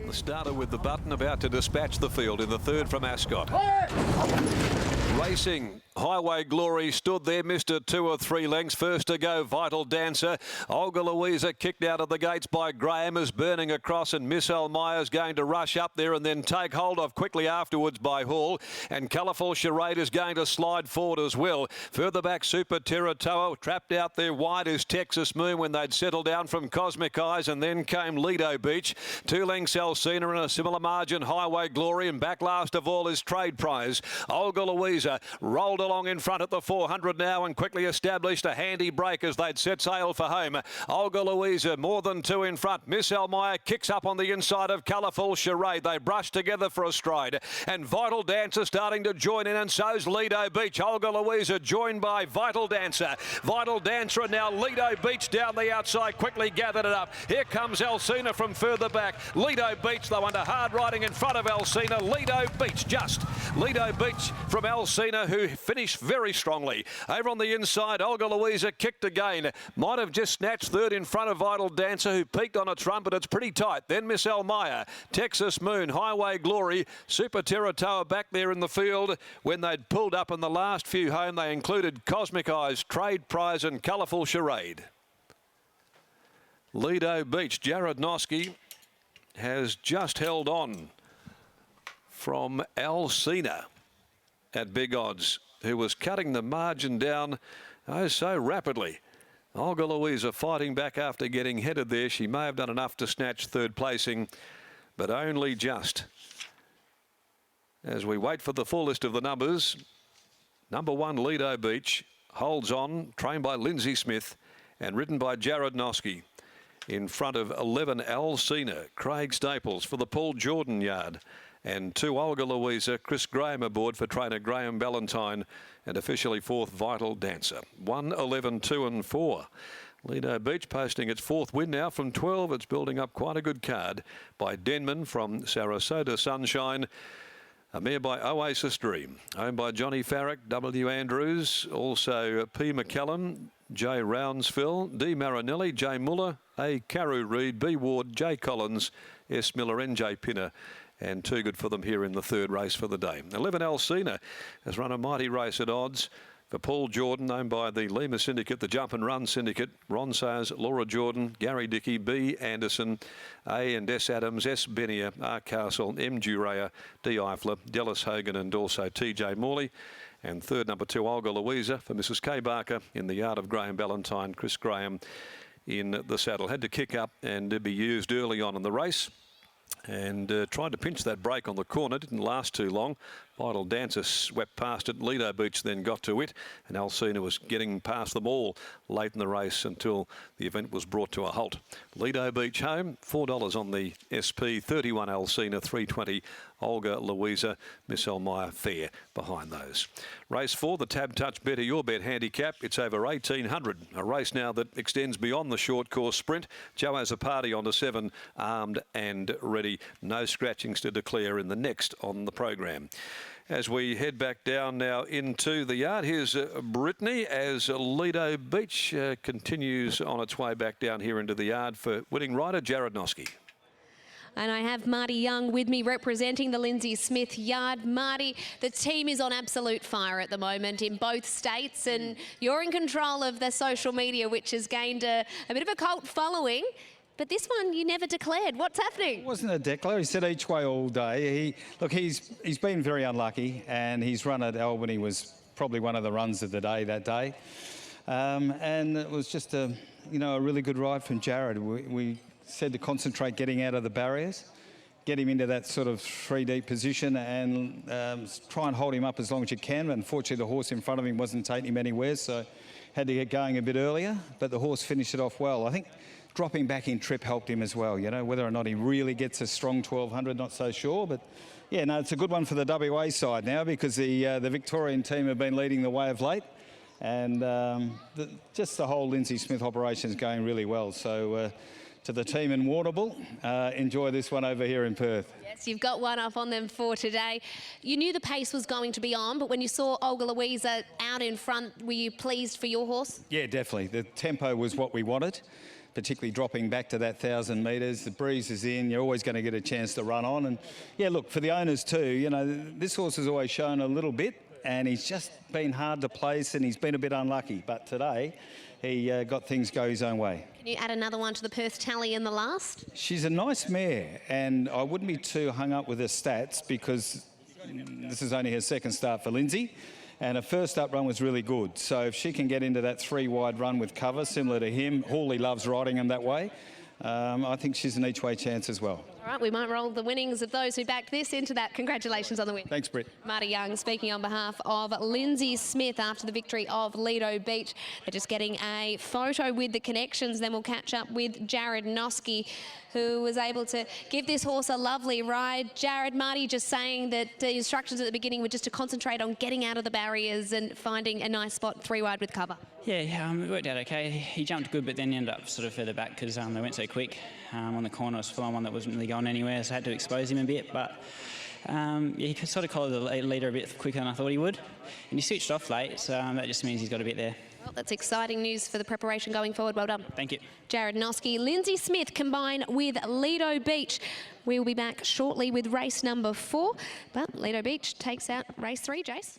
The starter with the button about to dispatch the field in the third from Ascot. Racing, Highway Glory stood there, missed it 2 or 3 lengths. First to go, Vital Dancer. Olga Louisa kicked out of the gates by Graham is burning across, and Miss Elmire's going to rush up there and then take hold of quickly afterwards by Hall. And Colourful Charade is going to slide forward as well. Further back, Super Terratoa. Trapped out there wide is Texas Moon when they'd settled down from Cosmic Eyes, and then came Lido Beach. 2 lengths Alcina and a similar margin Highway Glory, and back last of all is Trade Prize. Olga Louisa rolled along in front at the 400 now and quickly established a handy break as they'd set sail for home. Olga Louisa more than 2 in front. Miss Elmire kicks up on the inside of Colourful Charade. They brush together for a stride, and Vital Dancer starting to join in, and so's Lido Beach. Olga Louisa joined by Vital Dancer. Vital Dancer and now Lido Beach down the outside quickly gathered it up. Here comes Alcina from further back. Lido Beach though under hard riding in front of Alcina. Lido Beach just. Lido Beach from Alcina, who finished very strongly. Over on the inside, Olga Louisa kicked again. Might have just snatched third in front of Vital Dancer, who peaked on its run, but it's pretty tight. Then Miss Elmire, Texas Moon, Highway Glory, Super Terratoa back there in the field. When they'd pulled up in the last few home, they included Cosmic Eyes, Trade Prize and Colourful Charade. Lido Beach, Jared Noski has just held on from Alcina at big odds, who was cutting the margin down so rapidly. Olga Louisa fighting back after getting headed there. She may have done enough to snatch third placing, but only just. As we wait for the full list of the numbers, number 1 Lido Beach holds on, trained by Lindsay Smith and ridden by Jared Noski. In front of 11 Alcina, Craig Staples for the Paul Jordan yard. And 2 Olga Louisa, Chris Graham aboard for trainer Graham Ballantyne, and officially 4th Vital Dancer. 1, 11, 2 and 4. Lido Beach posting its 4th win now from 12. It's building up quite a good card by Denman from Sarasota Sunshine. A mare by Oasis Dream, owned by Johnny Farrick, W. Andrews, also P. McCallum, J. Roundsville, D. Marinelli, J. Muller, A. Carew Reid, B. Ward, J. Collins, S. Miller, N.J. Pinner, and 2 good for them here in the 3rd race for the day. 11 Alcina has run a mighty race at odds for Paul Jordan, owned by the Lima Syndicate, the Jump and Run Syndicate. Ron Sayers, Laura Jordan, Gary Dickey, B. Anderson, A. and S. Adams, S. Benier, R. Castle, M. Durea, D. Eifler, Dallas Hogan, and also T.J. Morley. And 3rd, number 2, Olga Louisa for Mrs. K. Barker in the yard of Graham Ballantyne. Chris Graham in the saddle. Had to kick up and be used early on in the race, and tried to pinch that break on the corner. Didn't last too long. Vital Dancer swept past it. Lido Beach then got to it, and Alcina was getting past them all late in the race until the event was brought to a halt. Lido Beach home, $4 on the SP, 31 Alcina, 320 Olga Louisa, Miss Elmire fair behind those. Race 4, the Tab Touch Better Your Bet handicap. It's over 1,800. A race now that extends beyond the short course sprint. Joe has a party on to 7, armed and ready. No scratchings to declare in the next on the program. As we head back down now into the yard, here's Brittany as Lido Beach continues on its way back down here into the yard for winning rider Jared Noski. And I have Marty Young with me representing the Lindsay Smith yard. Marty, the team is on absolute fire at the moment in both states, and you're in control of the social media, which has gained a bit of a cult following. But this one you never declared. What's happening? It wasn't a declare. He said each way all day. He's been very unlucky, and his run at Albany was probably one of the runs of the day that day. And it was just a really good ride from Jared. We said to concentrate getting out of the barriers, get him into that sort of 3-deep position, and try and hold him up as long as you can. Unfortunately, the horse in front of him wasn't taking him anywhere, so had to get going a bit earlier. But the horse finished it off well. I think dropping back in trip helped him as well. Whether or not he really gets a strong 1,200, not so sure. But yeah, no, it's a good one for the WA side now, because the Victorian team have been leading the way of late, and just the whole Lindsay Smith operation is going really well. So to the team in Warrnambool, enjoy this one over here in Perth. Yes, you've got one up on them for today. You knew the pace was going to be on, but when you saw Olga Louisa out in front, were you pleased for your horse? Yeah, definitely. The tempo was what we wanted. particularly dropping back to that 1,000 metres. The breeze is in, you're always going to get a chance to run on. And yeah, look, for the owners too, you know, this horse has always shown a little bit, and he's just been hard to place and he's been a bit unlucky. But today, he got things go his own way. Can you add another one to the Perth tally in the last? She's a nice mare, and I wouldn't be too hung up with her stats because this is only her second start for Lindsay. And her first up run was really good. So if she can get into that 3-wide run with cover, similar to him, Hawley loves riding him that way. I think she's an each-way chance as well. All right, we might roll the winnings of those who backed this into that. Congratulations on the win. Thanks, Britt. Marty Young speaking on behalf of Lindsay Smith after the victory of Lido Beach. They're just getting a photo with the connections. Then we'll catch up with Jared Noske, who was able to give this horse a lovely ride. Jared, Marty just saying that the instructions at the beginning were just to concentrate on getting out of the barriers and finding a nice spot 3-wide with cover. Yeah, it worked out okay. He jumped good, but then ended up sort of further back because they went so quick. On the corner, it was full on one that wasn't really going anywhere, so I had to expose him a bit. But yeah, he sort of collared the leader a bit quicker than I thought he would. And he switched off late, so that just means he's got a bit there. Well, that's exciting news for the preparation going forward. Well done. Thank you. Jared Noske, Lindsay Smith combine with Lido Beach. We will be back shortly with race number 4, but Lido Beach takes out race 3, Jace.